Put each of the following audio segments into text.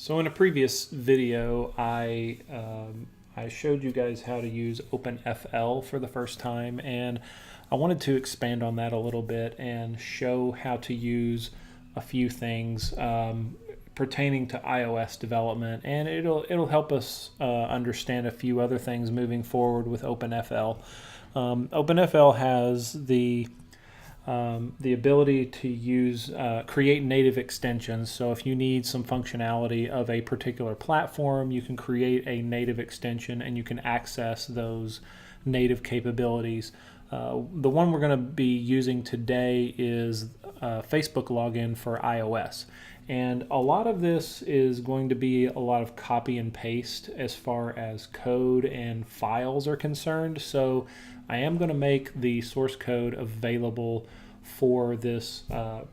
So in a previous video, I showed you guys how to use OpenFL for the first time, and I wanted to expand on that a little bit and show how to use a few things pertaining to iOS development, and it'll help us understand a few other things moving forward with OpenFL. OpenFL has the ability to use create native extensions. So if you need some functionality of a particular platform, you can create a native extension and you can access those native capabilities. The one we're going to be using today is Facebook login for iOS. And a lot of this is going to be a lot of copy and paste as far as code and files are concerned. So I am going to make the source code available for this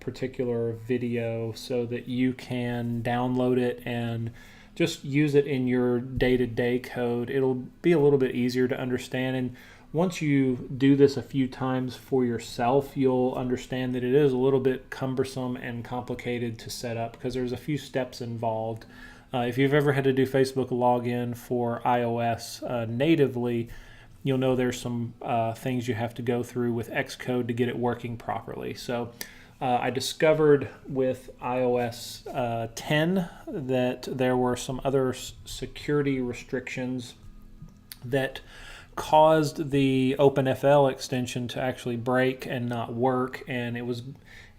particular video so that you can download it and just use it in your day-to-day code. It'll be a little bit easier to understand, and once you do this a few times for yourself, you'll understand that it is a little bit cumbersome and complicated to set up because there's a few steps involved. If you've ever had to do Facebook login for iOS natively, you'll know there's some things you have to go through with Xcode to get it working properly. So I discovered with iOS 10 that there were some other security restrictions that caused the OpenFL extension to actually break and not work, and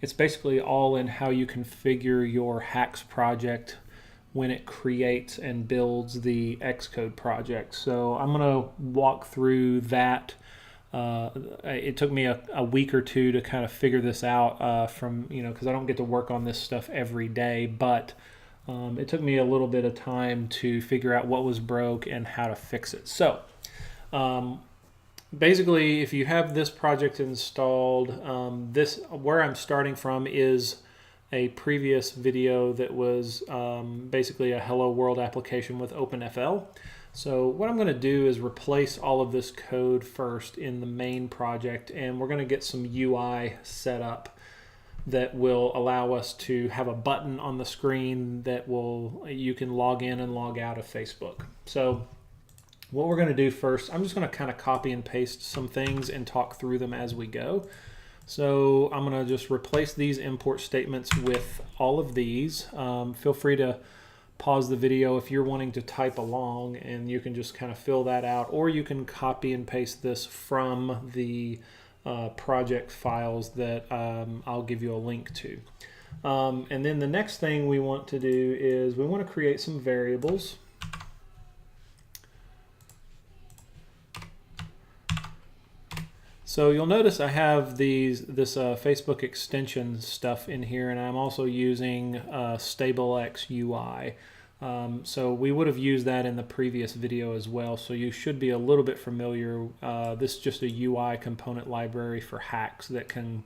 it's basically all in how you configure your Hacks project when it creates and builds the Xcode project. So I'm going to walk through that. It took me a week or two to kind of figure this out because I don't get to work on this stuff every day, but it took me a little bit of time to figure out what was broke and how to fix it. So basically, if you have this project installed, where I'm starting from is a previous video that was basically a Hello World application with OpenFL. So what I'm going to do is replace all of this code first in the main project, and we're going to get some UI set up that will allow us to have a button on the screen that you can log in and log out of Facebook. So what we're going to do first, I'm just going to kind of copy and paste some things and talk through them as we go. So I'm going to just replace these import statements with all of these. Feel free to pause the video if you're wanting to type along, and you can just kind of fill that out, or you can copy and paste this from the project files that I'll give you a link to. And then the next thing we want to do is we want to create some variables. So you'll notice I have this Facebook extension stuff in here, and I'm also using StableX UI. So we would have used that in the previous video as well, so you should be a little bit familiar. This is just a UI component library for Hacks that can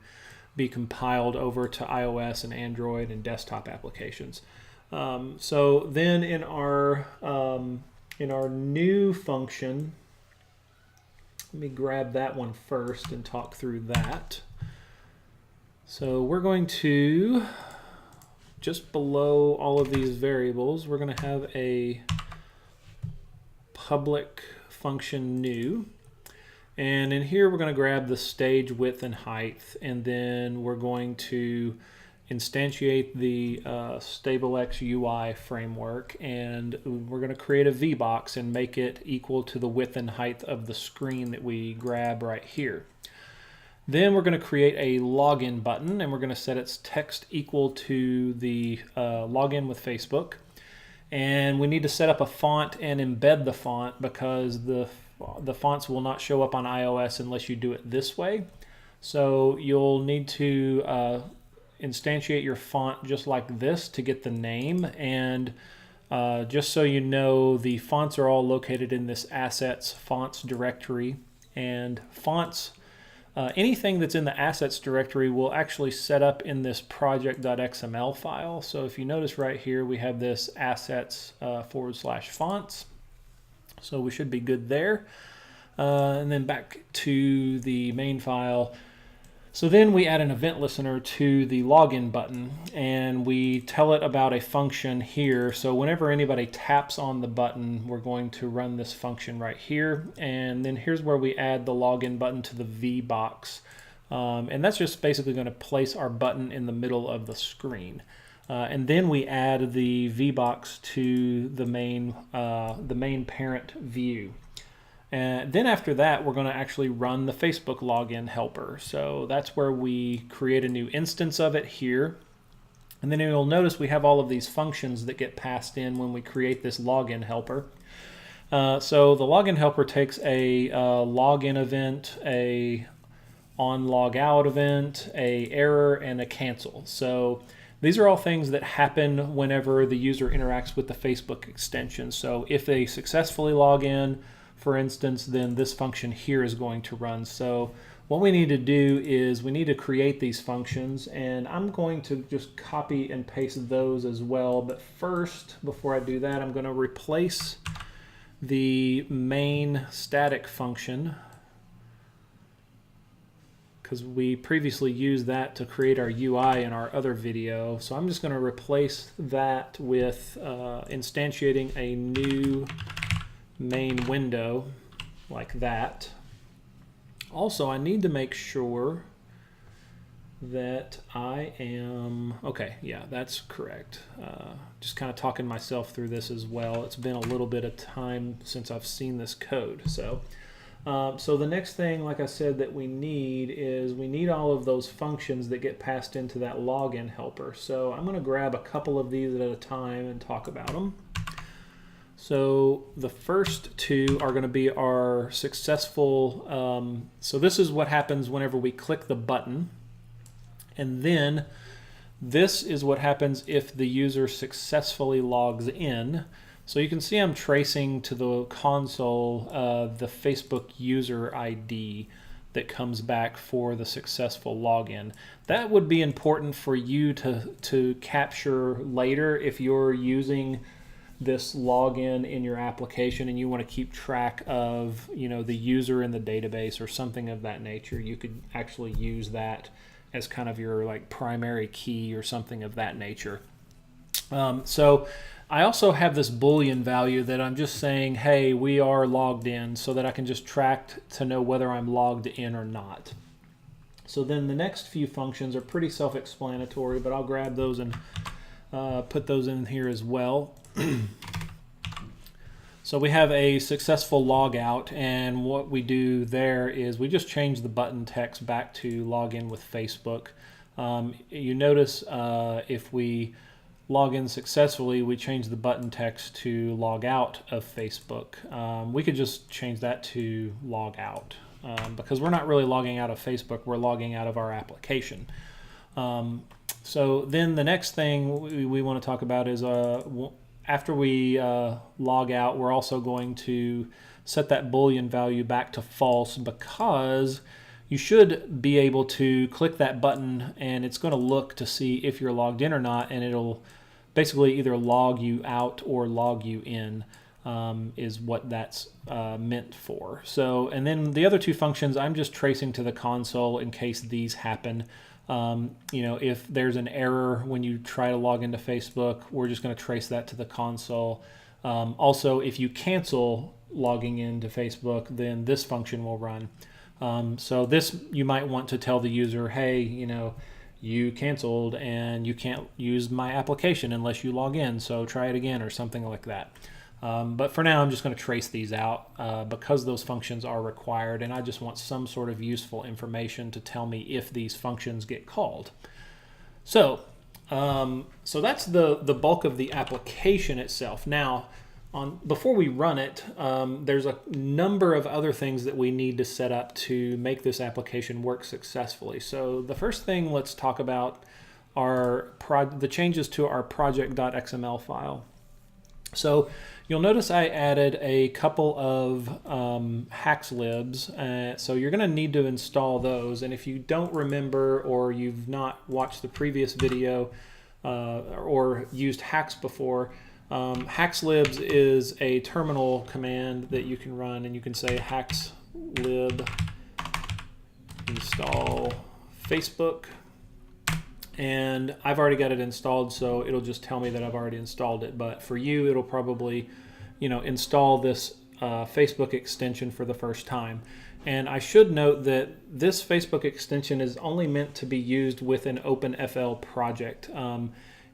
be compiled over to iOS and Android and desktop applications. So then in our new function, let me grab that one first and talk through that. So we're going to, just below all of these variables, we're going to have a public function new. And in here we're going to grab the stage width and height, and then we're going to instantiate the StableX UI framework, and we're going to create a VBox and make it equal to the width and height of the screen that we grab right here. Then we're going to create a login button, and we're going to set its text equal to the login with Facebook. And we need to set up a font and embed the font because the fonts will not show up on iOS unless you do it this way. So you'll need to instantiate your font just like this to get the name, and just so you know, the fonts are all located in this assets fonts directory, and fonts, anything that's in the assets directory will actually set up in this project.xml file. So if you notice right here, we have this assets /fonts, so we should be good there. And then back to the main file. So then we add an event listener to the login button, and we tell it about a function here. So whenever anybody taps on the button, we're going to run this function right here. And then here's where we add the login button to the V box. And that's just basically going to place our button in the middle of the screen. And then we add the VBox to the main parent view. And then after that, we're going to actually run the Facebook login helper. So that's where we create a new instance of it here. And then you'll notice we have all of these functions that get passed in when we create this login helper. So the login helper takes a login event, a on log out event, a error, and a cancel. So these are all things that happen whenever the user interacts with the Facebook extension. So if they successfully log in, for instance, then this function here is going to run. So what we need to do is we need to create these functions, and I'm going to just copy and paste those as well. But first, before I do that, I'm going to replace the main static function, because we previously used that to create our UI in our other video. So I'm just going to replace that with instantiating a new main window like that. Also, I need to make sure that I am, okay, yeah, that's correct. Just kind of talking myself through this as well. It's been a little bit of time since I've seen this code. So the next thing, like I said, that we need is we need all of those functions that get passed into that login helper. So I'm going to grab a couple of these at a time and talk about them. So the first two are going to be our successful, so this is what happens whenever we click the button. And then this is what happens if the user successfully logs in. So you can see I'm tracing to the console the Facebook user ID that comes back for the successful login. That would be important for you to capture later if you're using this login in your application and you want to keep track of, you know, the user in the database or something of that nature. You could actually use that as kind of your like primary key or something of that nature. So I also have this Boolean value that I'm just saying, hey, we are logged in, so that I can just track to know whether I'm logged in or not. So then the next few functions are pretty self-explanatory, but I'll grab those and put those in here as well. So we have a successful logout, and what we do there is we just change the button text back to log in with Facebook. You notice if we log in successfully, we change the button text to log out of Facebook. We could just change that to log out because we're not really logging out of Facebook, we're logging out of our application. So then the next thing we want to talk about is after we log out, we're also going to set that Boolean value back to false, because you should be able to click that button and it's going to look to see if you're logged in or not, and it'll basically either log you out or log you in, is what that's meant for. So, and then the other two functions, I'm just tracing to the console in case these happen. You know, if there's an error when you try to log into Facebook, we're just going to trace that to the console. Also, if you cancel logging into Facebook, then this function will run. So this, you might want to tell the user, hey, you know, you canceled and you can't use my application unless you log in, so try it again or something like that. But for now, I'm just going to trace these out because those functions are required, and I just want some sort of useful information to tell me if these functions get called. So that's the bulk of the application itself. Now, before we run it, there's a number of other things that we need to set up to make this application work successfully. So the first thing let's talk about are the changes to our project.xml file. So you'll notice I added a couple of hacks libs, so you're going to need to install those. And if you don't remember, or you've not watched the previous video or used hacks before, hacks libs is a terminal command that you can run, and you can say hacks lib install Facebook, and I've already got it installed, so it'll just tell me that I've already installed it. But for you, it'll probably, install this Facebook extension for the first time. And I should note that this Facebook extension is only meant to be used with an OpenFL project.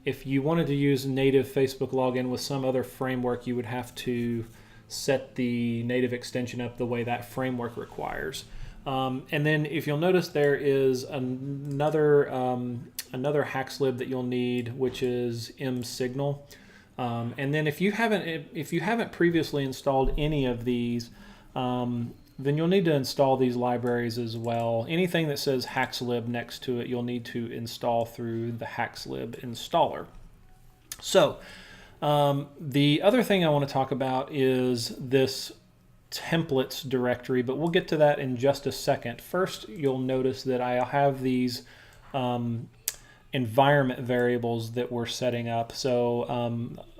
If you wanted to use native Facebook login with some other framework, you would have to set the native extension up the way that framework requires. And then if you'll notice, there is another hackslib that you'll need, which is msignal. And then if you haven't previously installed any of these, then you'll need to install these libraries as well. Anything that says hackslib next to it, you'll need to install through the hackslib installer. So the other thing I want to talk about is this templates directory, but we'll get to that in just a second. First, you'll notice that I have these environment variables that we're setting up. So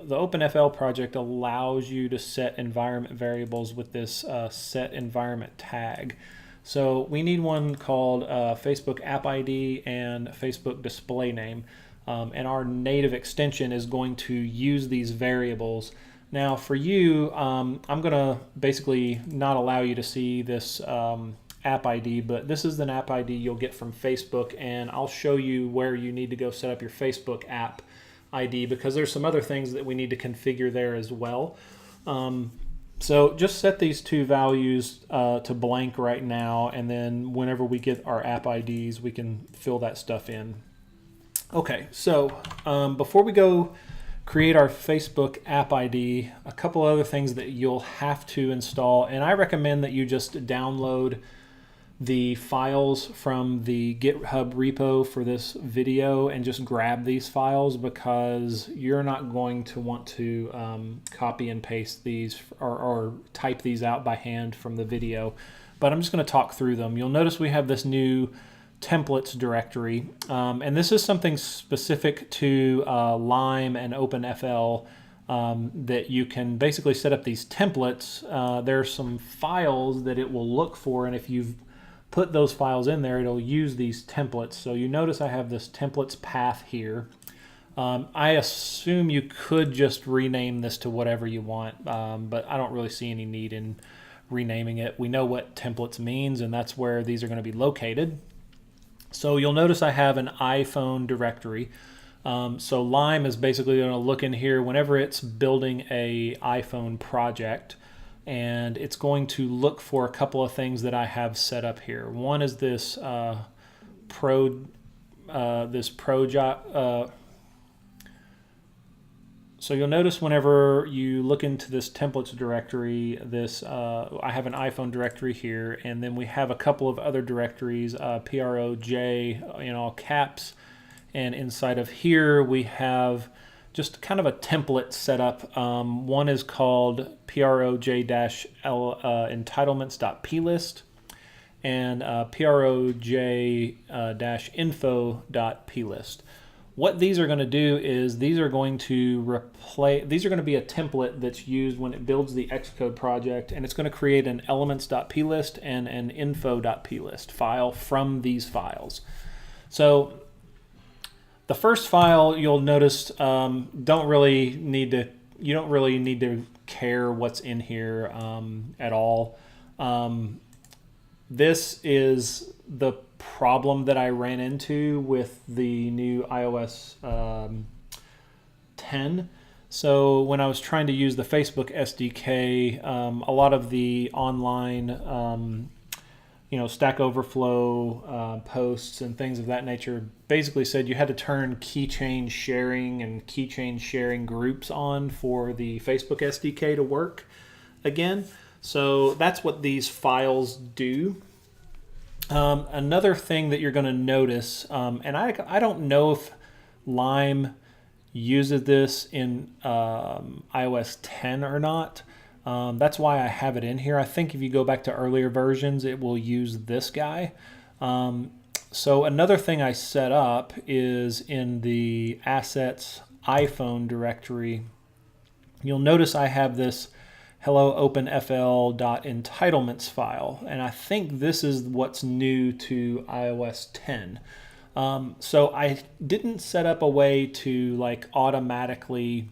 the OpenFL project allows you to set environment variables with this set environment tag. So we need one called Facebook app ID and Facebook display name. And our native extension is going to use these variables. Now for you, I'm going to basically not allow you to see this app ID, but this is an app ID you'll get from Facebook, and I'll show you where you need to go set up your Facebook app ID, because there's some other things that we need to configure there as well. So just set these two values to blank right now, and then whenever we get our app IDs, we can fill that stuff in. Okay, so before we go create our Facebook app ID, a couple other things that you'll have to install, and I recommend that you just download the files from the GitHub repo for this video and just grab these files, because you're not going to want to copy and paste these or type these out by hand from the video. But I'm just going to talk through them. You'll notice we have this new templates directory, and this is something specific to Lime and OpenFL, that you can basically set up these templates. There are some files that it will look for, and if you've put those files in there, it'll use these templates. So you notice I have this templates path here. I assume you could just rename this to whatever you want, but I don't really see any need in renaming it. We know what templates means, and that's where these are going to be located. So you'll notice I have an iPhone directory. So Lime is basically going to look in here whenever it's building a iPhone project, and it's going to look for a couple of things that I have set up here. One is this so you'll notice whenever you look into this templates directory, I have an iPhone directory here, and then we have a couple of other directories, PROJ in all caps, and inside of here we have just kind of a template set up. One is called proj-entitlements.plist and proj-info.plist. What these are going to do is these are going to be a template that's used when it builds the Xcode project, and it's going to create an elements.plist and an info.plist file from these files. So the first file, you'll notice, you don't really need to care what's in here at all. This is the problem that I ran into with the new iOS 10. So when I was trying to use the Facebook SDK, a lot of the online Stack Overflow posts and things of that nature basically said you had to turn keychain sharing and keychain sharing groups on for the Facebook SDK to work again. So that's what these files do. Another thing that you're going to notice, and I don't know if Lime uses this in iOS 10 or not. That's why I have it in here. I think if you go back to earlier versions, it will use this guy. So another thing I set up is in the assets iPhone directory. You'll notice I have this hello OpenFL.entitlements file. And I think this is what's new to iOS 10. So I didn't set up a way to like automatically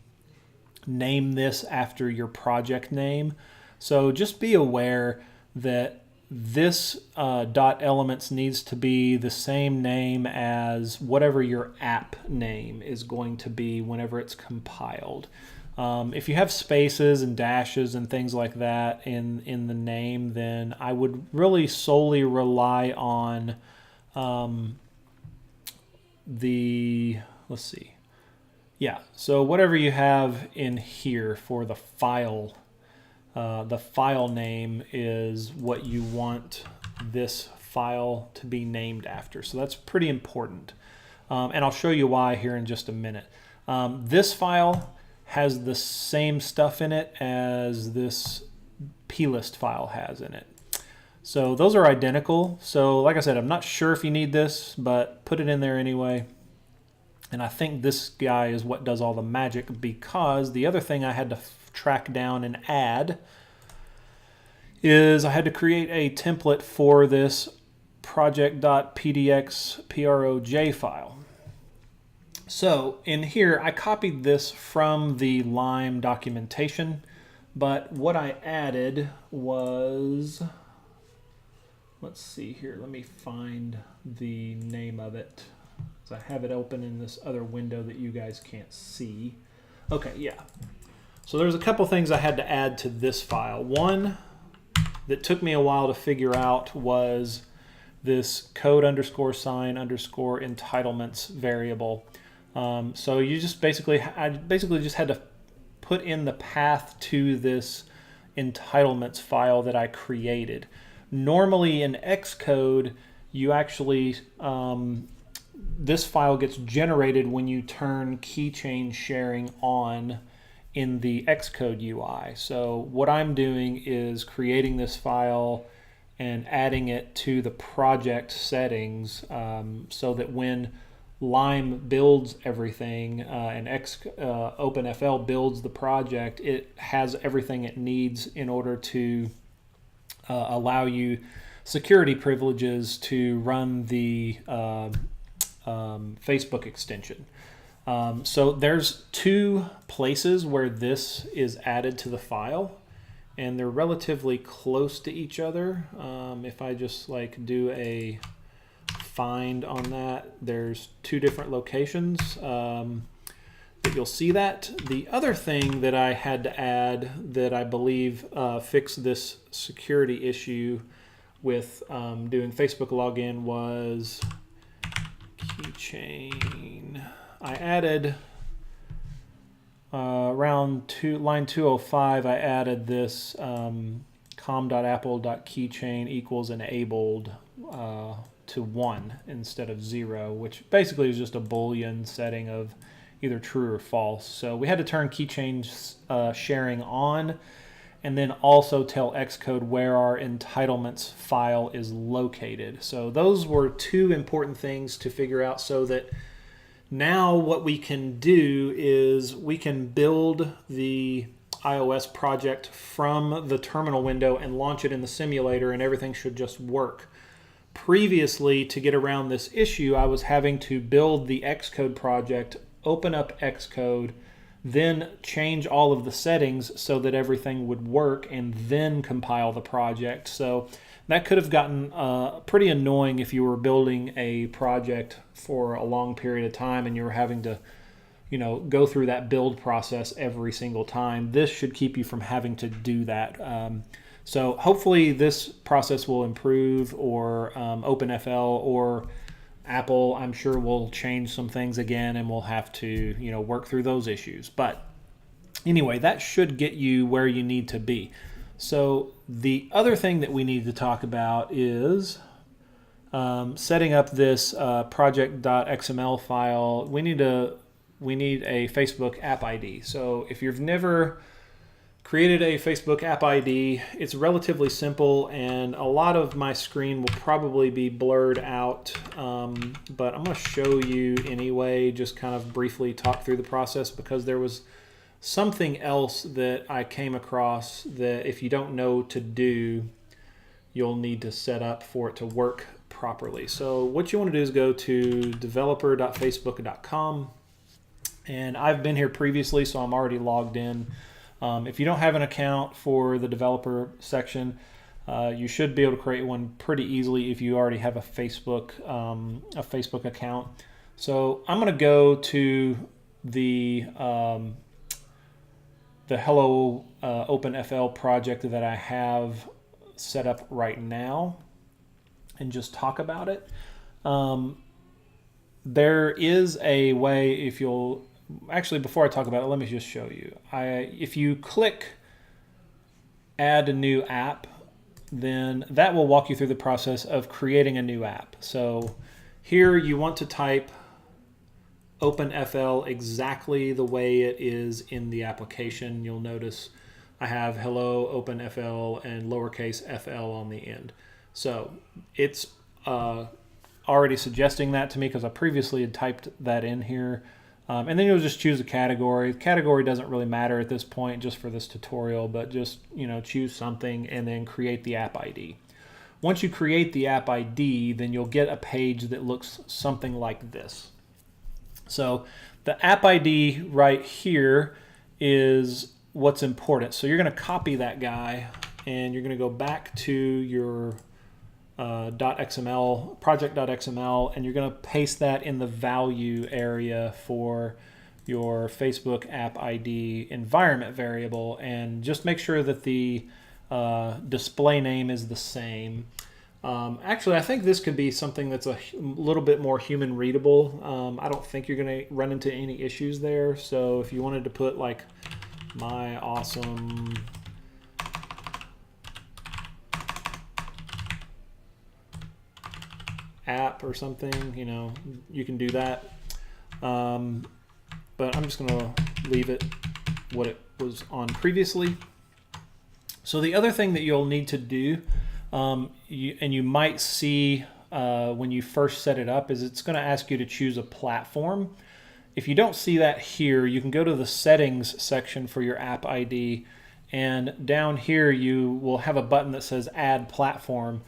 name this after your project name. So just be aware that this .elements needs to be the same name as whatever your app name is going to be whenever it's compiled. If you have spaces and dashes and things like that in the name, then I would really solely rely on let's see. Yeah, so whatever you have in here for the file name is what you want this file to be named after. So that's pretty important. And I'll show you why here in just a minute. This file has the same stuff in it as this plist file has in it. So those are identical. So like I said, I'm not sure if you need this, but put it in there anyway. And I think this guy is what does all the magic, because the other thing I had to track down and add is I had to create a template for this project.pdx.proj file. So in here, I copied this from the Lime documentation, but what I added was, let's see here, let me find the name of it. So I have it open in this other window that you guys can't see. Okay, yeah. So there's a couple things I had to add to this file. One that took me a while to figure out was this code_sign_entitlements variable. So you just I basically just had to put in the path to this entitlements file that I created. Normally in Xcode, you actually this file gets generated when you turn keychain sharing on in the Xcode UI. So what I'm doing is creating this file and adding it to the project settings so that when Lime builds everything and OpenFL builds the project, it has everything it needs in order to allow you security privileges to run the Facebook extension. So there's two places where this is added to the file, and they're relatively close to each other. If I just like do a find on that, there's two different locations that you'll see that. The other thing that I had to add that I believe fixed this security issue with doing Facebook login was keychain. I added around line 205, I added this com.apple.keychain equals enabled to 1 instead of 0, which basically is just a Boolean setting of either true or false. So we had to turn keychain sharing on, and then also tell Xcode where our entitlements file is located. So those were two important things to figure out, so that now what we can do is we can build the iOS project from the terminal window and launch it in the simulator, and everything should just work. Previously, to get around this issue, I was having to build the Xcode project, open up Xcode, then change all of the settings so that everything would work, and then compile the project. So that could have gotten pretty annoying if you were building a project for a long period of time and you were having to, go through that build process every single time. This should keep you from having to do that. So hopefully this process will improve, or OpenFL or Apple, I'm sure, will change some things again, and we'll have to, work through those issues. But anyway, that should get you where you need to be. So the other thing that we need to talk about is setting up this project.xml file. We need a Facebook app ID. So if you've never created a Facebook app ID, it's relatively simple, and a lot of my screen will probably be blurred out, but I'm going to show you anyway, just kind of briefly talk through the process, because there was something else that I came across that if you don't know to do, you'll need to set up for it to work properly. So what you want to do is go to developer.facebook.com, and I've been here previously, so I'm already logged in. If you don't have an account for the developer section, you should be able to create one pretty easily if you already have a Facebook account. So I'm going to go to the Hello OpenFL project that I have set up right now and just talk about it. There is a way, if you'll actually, before I talk about it, let me just show you. If you click add a new app, then that will walk you through the process of creating a new app. So here you want to type OpenFL exactly the way it is in the application. You'll notice I have hello OpenFL and lowercase fl on the end. So it's already suggesting that to me because I previously had typed that in here. And then you'll just choose a category. The category doesn't really matter at this point just for this tutorial, but just choose something and then create the app ID. Once you create the app ID, then you'll get a page that looks something like this. So the app ID right here is what's important. So you're going to copy that guy and you're going to go back to your .xml, project.xml, and you're going to paste that in the value area for your Facebook app ID environment variable, and just make sure that the display name is the same. Actually, I think this could be something that's a little bit more human readable. I don't think you're going to run into any issues there. So if you wanted to put like my awesome app or something, you can do that. But I'm just going to leave it what it was on previously. So the other thing that you'll need to do, you might see when you first set it up, is it's going to ask you to choose a platform. If you don't see that here, you can go to the settings section for your app ID, and down here you will have a button that says add platform.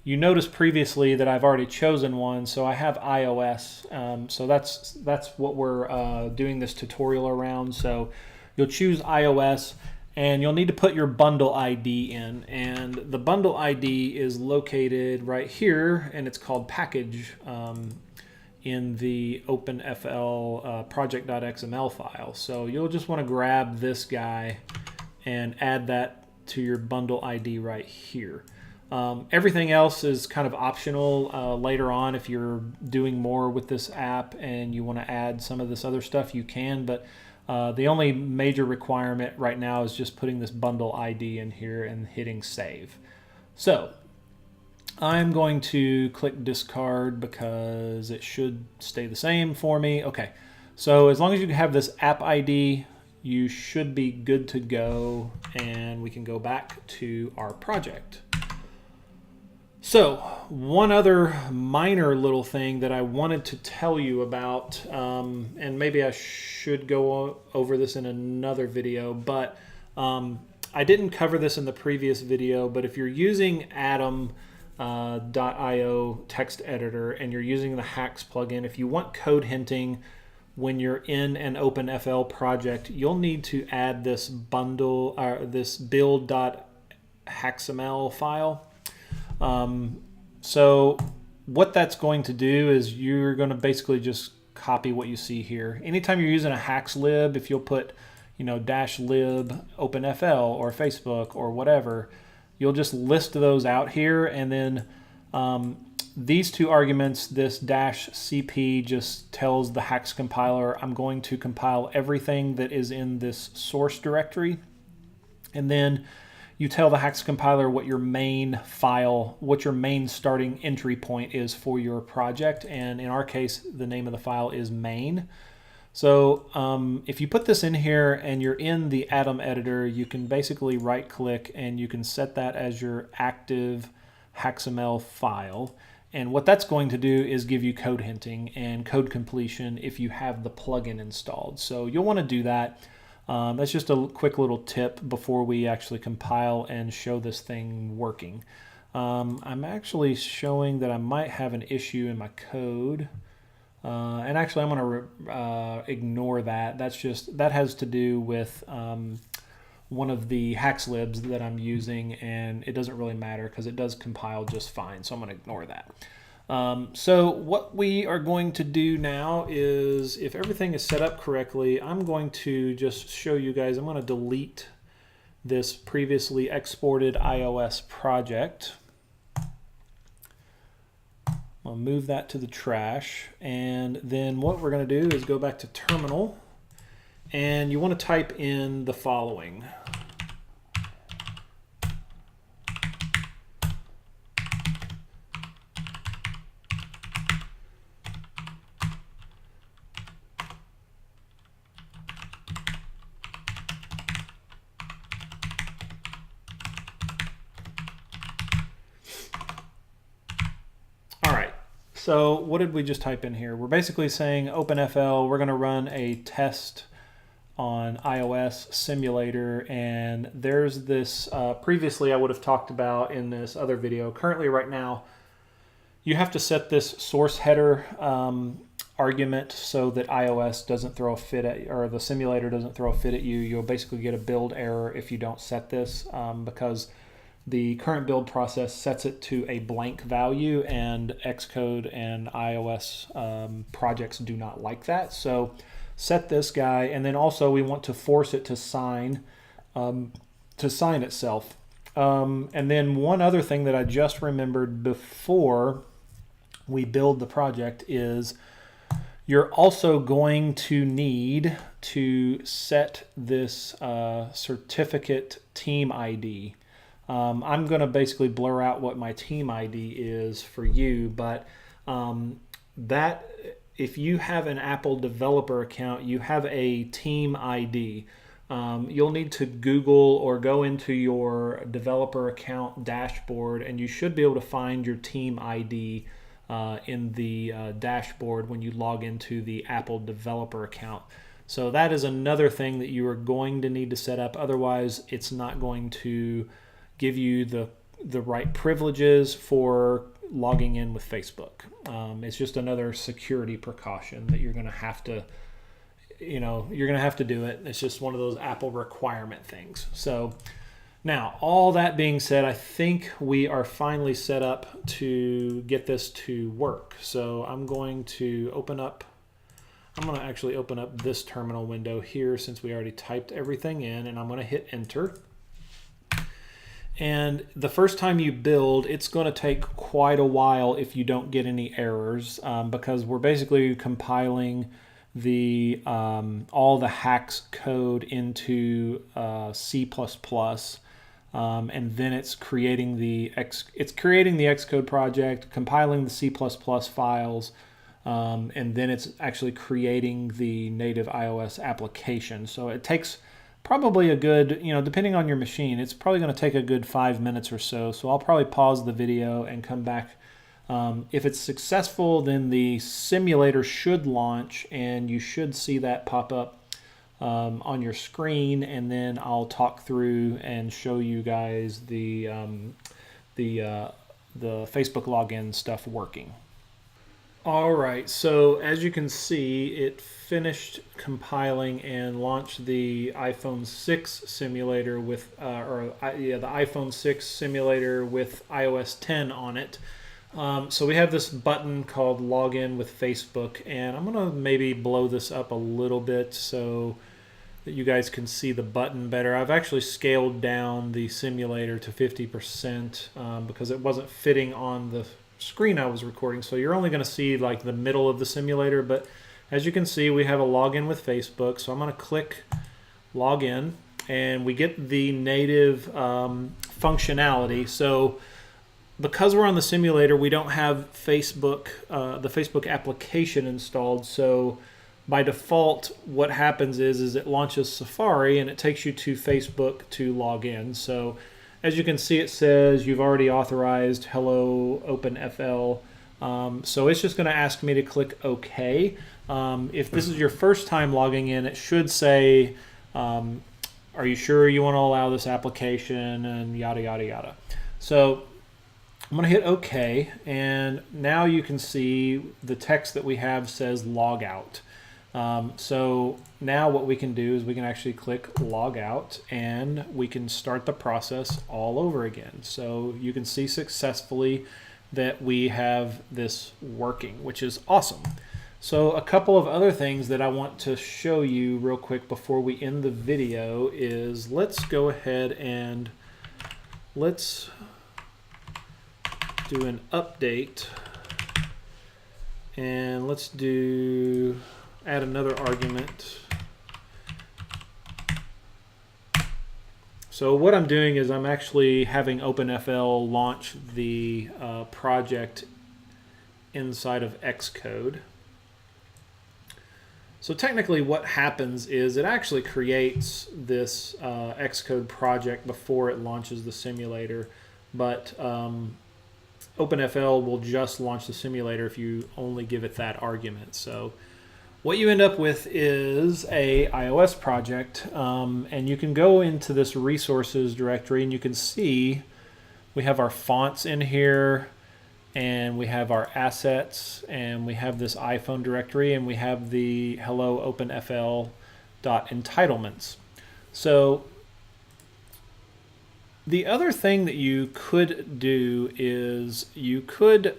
You noticed previously that I've already chosen one, so I have iOS. So that's what we're doing this tutorial around. So you'll choose iOS, and you'll need to put your bundle ID in. And the bundle ID is located right here, and it's called package in the OpenFL project.xml file. So you'll just want to grab this guy and add that to your bundle ID right here. Everything else is kind of optional later on. If you're doing more with this app and you want to add some of this other stuff, you can, but the only major requirement right now is just putting this bundle ID in here and hitting save. So I'm going to click discard because it should stay the same for me. Okay, so as long as you have this app ID, you should be good to go, and we can go back to our project. So one other minor little thing that I wanted to tell you about, and maybe I should go over this in another video, but I didn't cover this in the previous video, but if you're using Atom .io text editor and you're using the Hacks plugin, if you want code hinting when you're in an OpenFL project, you'll need to add this bundle, this build.xml file. So what that's going to do is you're going to basically just copy what you see here. Anytime you're using a hacks lib, if you'll put, -lib OpenFL or Facebook or whatever, you'll just list those out here, and then these two arguments, this -cp just tells the hacks compiler, I'm going to compile everything that is in this source directory, and then you tell the hacks compiler what your main file, what your main starting entry point is for your project, and in our case the name of the file is main. So if you put this in here and you're in the Atom editor, you can basically right click and you can set that as your active HacksML file, and what that's going to do is give you code hinting and code completion if you have the plugin installed. So you'll want to do that. That's just a quick little tip before we actually compile and show this thing working. I'm actually showing that I might have an issue in my code. And actually, I'm going to ignore that. That has to do with one of the hacks libs that I'm using, and it doesn't really matter because it does compile just fine. So I'm going to ignore that. So what we are going to do now is, if everything is set up correctly, I'm going to just show you guys. I'm going to delete this previously exported iOS project. I'll move that to the trash, and then what we're going to do is go back to terminal, and you want to type in the following. So what did we just type in here? We're basically saying OpenFL, we're going to run a test on iOS simulator, and there's this, previously I would have talked about in this other video. Currently right now, you have to set this source header argument so that iOS doesn't throw a fit at, or the simulator doesn't throw a fit at you. You'll basically get a build error if you don't set this because the current build process sets it to a blank value, and Xcode and iOS projects do not like that. So set this guy, and then also we want to force it to sign itself. And then one other thing that I just remembered before we build the project is you're also going to need to set this certificate team ID. I'm going to basically blur out what my team ID is for you, but that if you have an Apple developer account, you have a team ID. You'll need to Google or go into your developer account dashboard, and you should be able to find your team ID in the dashboard when you log into the Apple developer account. So that is another thing that you are going to need to set up. Otherwise, it's not going to give you the right privileges for logging in with Facebook. It's just another security precaution that you're going to have to, you're going to have to do it. It's just one of those Apple requirement things. So now, all that being said, I think we are finally set up to get this to work. So I'm going to actually open up this terminal window here since we already typed everything in, and I'm going to hit enter. And the first time you build, it's going to take quite a while if you don't get any errors because we're basically compiling the all the hacks code into C++, and then it's creating the Xcode project, compiling the C++ files, and then it's actually creating the native iOS application. So it takes probably a good, depending on your machine, it's probably going to take a good 5 minutes or so. So I'll probably pause the video and come back. If it's successful, then the simulator should launch, and you should see that pop up on your screen. And then I'll talk through and show you guys the Facebook login stuff working. All right, so as you can see, it finished compiling and launched the iPhone 6 simulator with, the iPhone 6 simulator with iOS 10 on it. So we have this button called Login with Facebook, and I'm going to maybe blow this up a little bit so that you guys can see the button better. I've actually scaled down the simulator to 50% because it wasn't fitting on the screen I was recording, so you're only going to see like the middle of the simulator. But as you can see, we have a login with Facebook, so I'm going to click login, and we get the native functionality. So because we're on the simulator, we don't have Facebook, the Facebook application installed. So by default, what happens is it launches Safari and it takes you to Facebook to log in. So as you can see, it says you've already authorized hello OpenFL. So it's just going to ask me to click OK. If this is your first time logging in, it should say Are you sure you want to allow this application, and yada, yada, yada. So I'm going to hit OK, and now you can see the text that we have says log out. So now what we can do is we can actually click log out, and we can start the process all over again. So you can see successfully that we have this working, which is awesome. So a couple of other things that I want to show you real quick before we end the video is, let's go ahead and let's do an update, and let's add another argument. So what I'm doing is I'm actually having OpenFL launch the project inside of Xcode. So technically what happens is it actually creates this Xcode project before it launches the simulator, but OpenFL will just launch the simulator if you only give it that argument. So what you end up with is a iOS project, and you can go into this resources directory, and you can see we have our fonts in here, and we have our assets, and we have this iPhone directory, and we have the hello OpenFL.entitlements. So the other thing that you could do is you could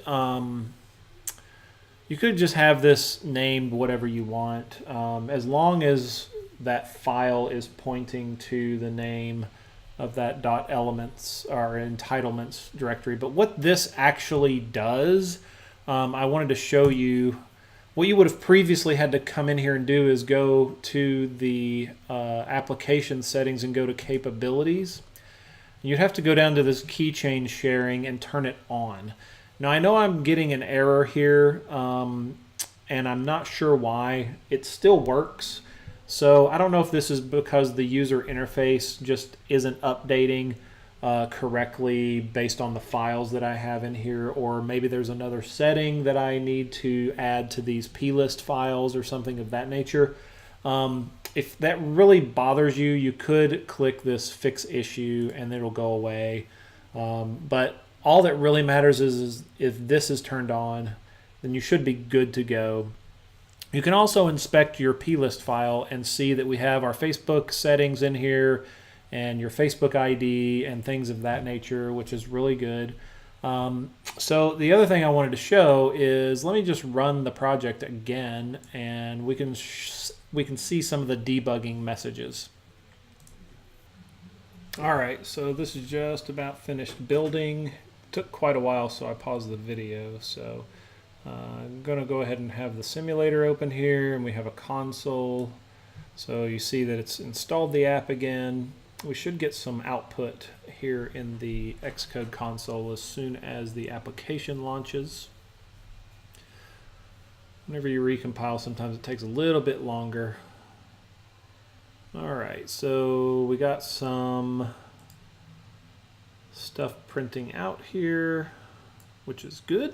just have this named whatever you want, as long as that file is pointing to the name of that .elements or entitlements directory. But what this actually does, I wanted to show you. What you would have previously had to come in here and do is go to the application settings and go to capabilities. You'd have to go down to this keychain sharing and turn it on. Now I know I'm getting an error here, and I'm not sure why. It still works. So I don't know if this is because the user interface just isn't updating correctly based on the files that I have in here, or maybe there's another setting that I need to add to these plist files or something of that nature. If that really bothers you, you could click this fix issue and it'll go away. But all that really matters is if this is turned on, then you should be good to go. You can also inspect your plist file and see that we have our Facebook settings in here and your Facebook ID and things of that nature, which is really good. So the other thing I wanted to show is, let me just run the project again, and we can see some of the debugging messages. All right, so this is just about finished building. Took quite a while, so I paused the video. So I'm going to go ahead and have the simulator open here, and we have a console. So you see that it's installed the app again. We should get some output here in the Xcode console as soon as the application launches. Whenever you recompile, sometimes it takes a little bit longer. All right, so we got some stuff printing out here, which is good.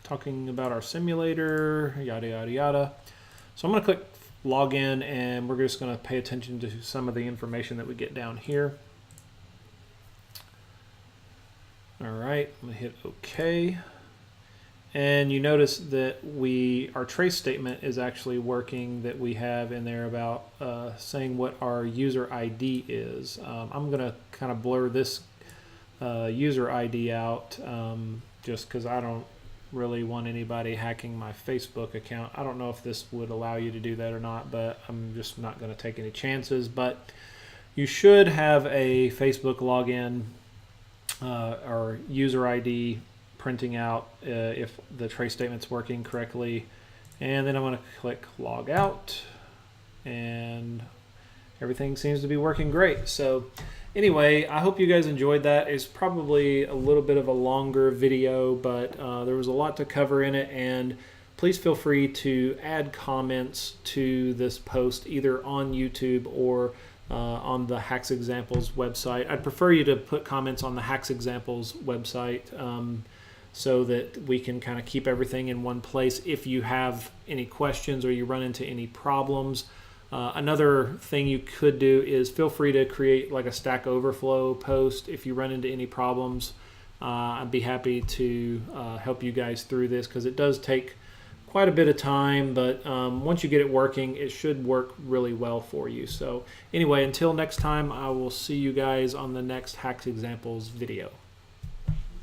Talking about our simulator, yada, yada, yada. So I'm going to click login, and we're just going to pay attention to some of the information that we get down here. All right, I'm going to hit OK. And you notice that our trace statement is actually working, that we have in there about saying what our user ID is. I'm going to kind of blur this user ID out just because I don't really want anybody hacking my Facebook account. I don't know if this would allow you to do that or not, but I'm just not going to take any chances. But you should have a Facebook login or user ID printing out if the trace statement's working correctly. And then I'm going to click log out, and everything seems to be working great. So anyway, I hope you guys enjoyed that. It's probably a little bit of a longer video, but there was a lot to cover in it, and please feel free to add comments to this post either on YouTube or on the Hacks Examples website. I'd prefer you to put comments on the Hacks Examples website so that we can kind of keep everything in one place. If you have any questions or you run into any problems, Another thing you could do is feel free to create like a Stack Overflow post if you run into any problems. I'd be happy to help you guys through this, because it does take quite a bit of time, but once you get it working, it should work really well for you. So anyway, until next time, I will see you guys on the next Hacks Examples video.